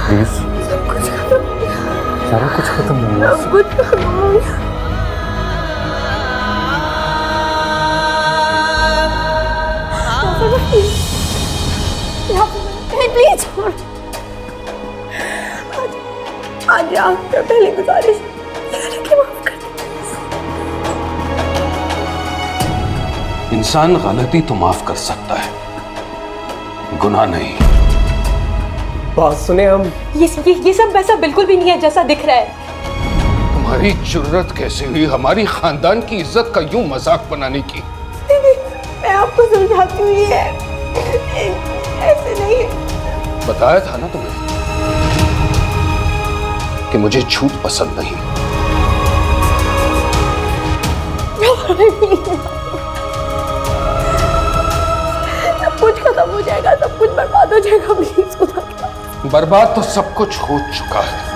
Please सब कुछ खत्म हो गया। सारा कुछ खत्म हो गया। सब कुछ खत्म हो गया। प्लीज आज आपका पहली गुजारिश कि माफ कर दे। इंसान गलती तो माफ कर सकता है, गुनाह नहीं। बात सुने हम। ये सब वैसा बिल्कुल भी नहीं है जैसा दिख रहा है। तुम्हारी जुर्रत कैसे हुई हमारी खानदान की इज्जत का यूं मजाक बनाने की? मैं आपको समझाती हूँ, ये ऐसे नहीं है। बताया था ना तुम्हें कि मुझे झूठ पसंद नहीं। सब कुछ खत्म हो जाएगा, सब कुछ बर्बाद हो जाएगा। प्लीज खुदा की। बर्बाद तो सब कुछ हो चुका है।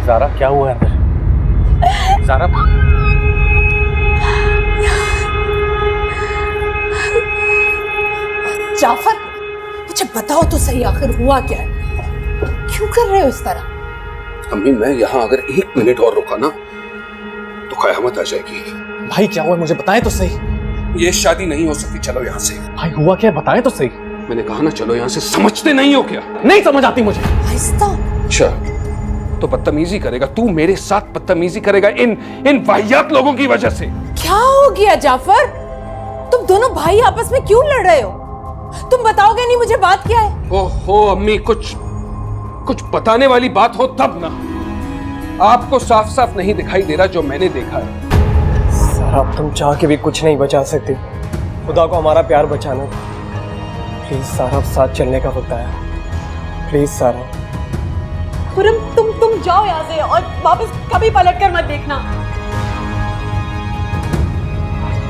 ज़ारा क्या हुआ है अंदर? ज़ारा जाफर, मुझे बताओ तो सही, आखिर हुआ क्या है? क्यों कर रहे हो इस तरह? अम्मी, मैं यहाँ अगर 1 मिनट और रुका ना तो कयामत आ जाएगी। भाई क्या हुआ मुझे बताएं तो सही। ये शादी नहीं हो सकती, चलो यहाँ से। भाई हुआ क्या बताएं तो सही। मैंने कहा ना चलो यहाँ से। समझते नहीं हो क्या? नहीं समझ आती मुझे। आहिस्ता। अच्छा तो बदतमीजी करेगा तू, मेरे साथ बदतमीजी करेगा इन वाहियात लोगों की वजह से। क्या हो गया जाफर? तुम दोनों भाई आपस में क्यों लड़ रहे हो? तुम बताओगे नहीं मुझे बात क्या है? ओहो अम्मी, कुछ बताने वाली बात हो तब ना। आपको साफ साफ नहीं दिखाई दे रहा जो मैंने देखा है? सारा तुम चाह के भी कुछ नहीं बचा सकती। खुदा को हमारा प्यार बचाना। प्लीज सारा, साथ चलने का वक्त आया। प्लीज सारा। खुरम तुम जाओ यहाँ से और वापस कभी पलट कर मत देखना।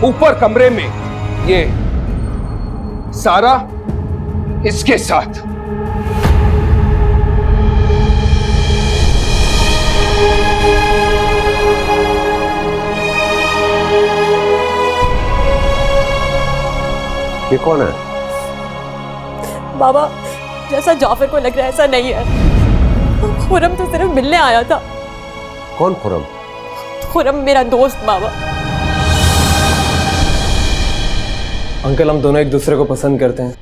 ऊपर कमरे में ये सारा इसके साथ। ये कौन है? बाबा, जैसा जाफर को लग रहा है ऐसा नहीं है। खुरम तो सिर्फ मिलने आया था। कौन खुरम? खुरम मेरा दोस्त बाबा। अंकल, हम दोनों एक दूसरे को पसंद करते हैं।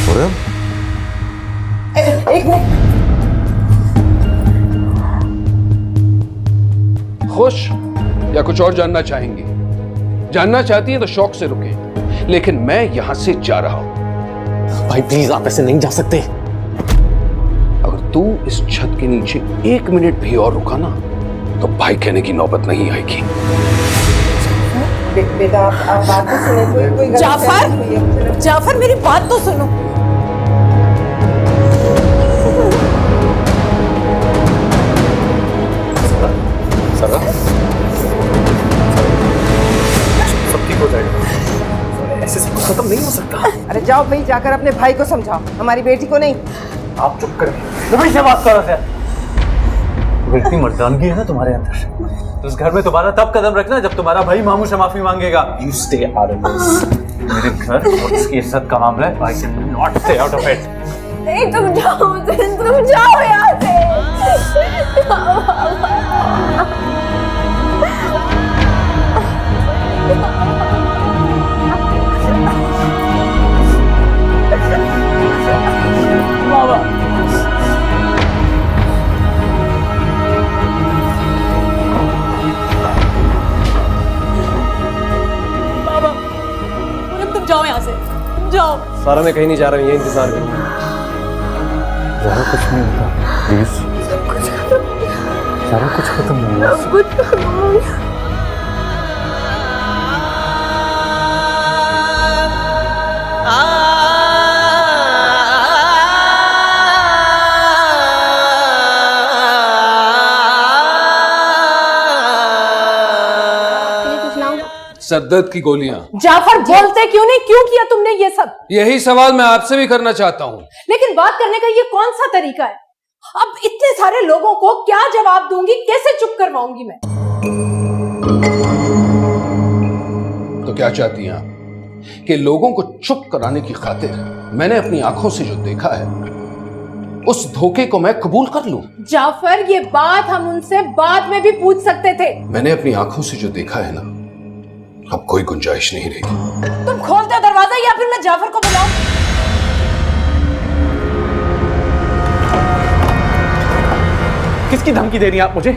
खुरम? एक मिनट। खुश या कुछ और जानना चाहेंगी? जानना चाहती है तो शौक से रुके, लेकिन मैं यहां से जा रहा हूं। भाई प्लीज आप ऐसे नहीं जा सकते। अगर तू इस छत के नीचे 1 मिनट भी और रुका ना तो भाई कहने की नौबत नहीं आएगी। बेटा आप बात तो सुनो। कोई जाफर, जाफर मेरी बात तो सुनो। सारा सब ठीक हो जाएगा। ऐसे सब कुछ खत्म नहीं हो सकता। अरे जाओ भाई, जाकर अपने भाई को समझाओ, हमारी बेटी को नहीं। आप चुप करें। भाई से बात कर रहे थे। इतनी मर्दानगी है ना तुम्हारे अंदर, तो उस घर में दोबारा तब कदम रखना जब तुम्हारा भाई मामू से माफी मांगेगा। You stay out of this. मेरे घर और इसकी इज्जत का मामला है। I cannot stay out of it. नहीं तुम जाओ यहाँ से। बाबा तुम जाओ यहाँ से, जाओ। सारा, मैं कहीं नहीं जा रहा हूँ, ये इंतजार करूँगा। ज़ारा कुछ नहीं होता, प्लीज। सब कुछ खत्म हो गया। सारा कुछ खत्म हो गया। सब कुछ खत्म हो गया। सरदर्द की गोलियां। जाफर बोलते क्यों नहीं, क्यों किया तुमने ये सब? यही सवाल मैं आपसे भी करना चाहता हूं। लेकिन बात करने का ये कौन सा तरीका है? अब इतने सारे लोगों को क्या जवाब दूंगी, कैसे चुप करवाऊंगी मैं? तो क्या चाहती हैं आप कि लोगों को चुप कराने की खातिर मैंने अपनी आंखों से जो देखा है उस धोखे को मैं कबूल कर लूं? जाफर, ये बात हम उनसे बाद में भी पूछ सकते थे। मैंने अपनी आंखों से जो देखा है ना, अब कोई गुंजाइश नहीं रही। तुम खोल दो दरवाजा या फिर मैं जाफर को बुलाऊं? किसकी धमकी दे रही हैं आप मुझे?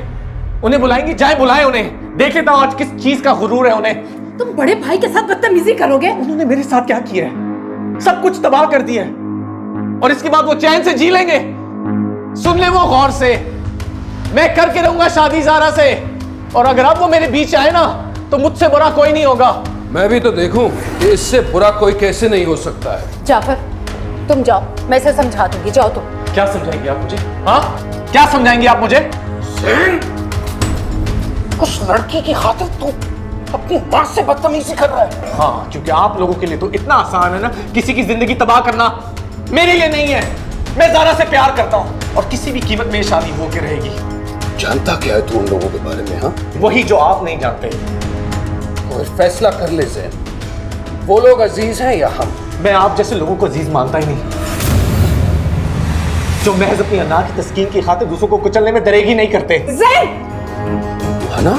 उन्हें बुलाएंगी, जाए बुलाएं उन्हें। देख लेता हूं आज किस चीज का गुरूर है उन्हें। तुम बड़े भाई के साथ बदतमीजी करोगे? उन्होंने मेरे साथ क्या किया है? सब कुछ तबाह कर दिया है और इसके बाद वो चैन से जी लेंगे? सुन ले वो गौर से, मैं करके रहूंगा शादी ज़ारा से, और अगर अब वो मेरे बीच आए ना तो मुझसे बुरा कोई नहीं होगा। मैं भी तो देखूं कि इससे बुरा कोई कैसे नहीं हो सकता है। जाफर, तुम जाओ, मैं इसे समझा दूंगी। जाओ तुम। क्या समझाएंगे आप मुझे? हाँ, क्या समझाएंगे आप मुझे? उस लड़की की खातिर तू अपनी मां से बदतमीजी कर रहा है। हाँ, क्योंकि आप लोगों के लिए तो इतना आसान है ना किसी की जिंदगी तबाह करना, मेरे लिए नहीं है। मैं ज़ारा से प्यार करता हूँ और किसी भी कीमत में ये शादी होके रहेगी। जानता क्या है तू उन लोगों के बारे में? हाँ, वही जो आप नहीं जानते। और फैसला कर ले ज़ैन, वो लोग अजीज हैं या हम? मैं आप जैसे लोगों को अजीज मानता ही नहीं, जो महज अपनी अना की तस्कीन की खातिर दूसरों को कुचलने में दरेगी नहीं करते। ज़ैन! अना?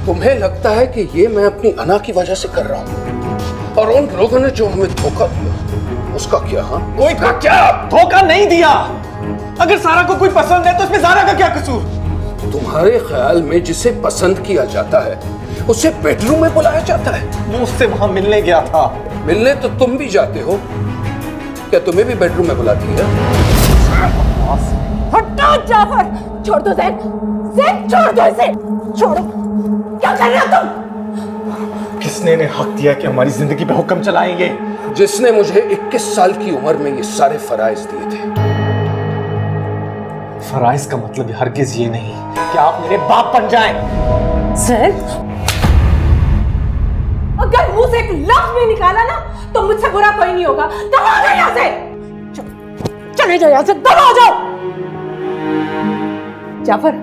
तुम्हें लगता है कि ये मैं अपनी अना की वजह से कर रहा हूं? और उन लोगों ने जो हमें धोखा दिया उसका क्या? हाँ, कोई का क्या धोखा नहीं दिया। अगर सारा को कोई पसंद है तो इसमें ज़ारा का क्या कसूर? तुम्हारे ख्याल में जिसे पसंद किया जाता है उसे बेडरूम में बुलाया जाता है? वो उससे वहां मिलने गया था। मिलने तो तुम भी जाते हो, क्या तुम्हें भी बेडरूम में बुलाती है? हटो जाफर, छोड़ दो ज़ैन, ज़ैन छोड़ दो इसे, छोड़ो। क्या कर रहे हो तुम? किसने ने हक दिया कि हमारी जिंदगी पे हुक्म चलाएंगे? जिसने मुझे 21 साल की उम्र में ये सारे फराइज दिए थे। फराइज का मतलब हरगिज ये नहीं कि आप मेरे बाप बन जाएं। ज़ैन, अगर मुंह से एक लफ्ज भी निकाला ना तो मुझसे बुरा कोई नहीं होगा। दबा जाओ यहाँ से, चले जाओ यहाँ से, दबा जाओ। जाफर,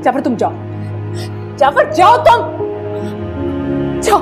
जाफर तुम जाओ, जाफर जाओ तुम, जाओ।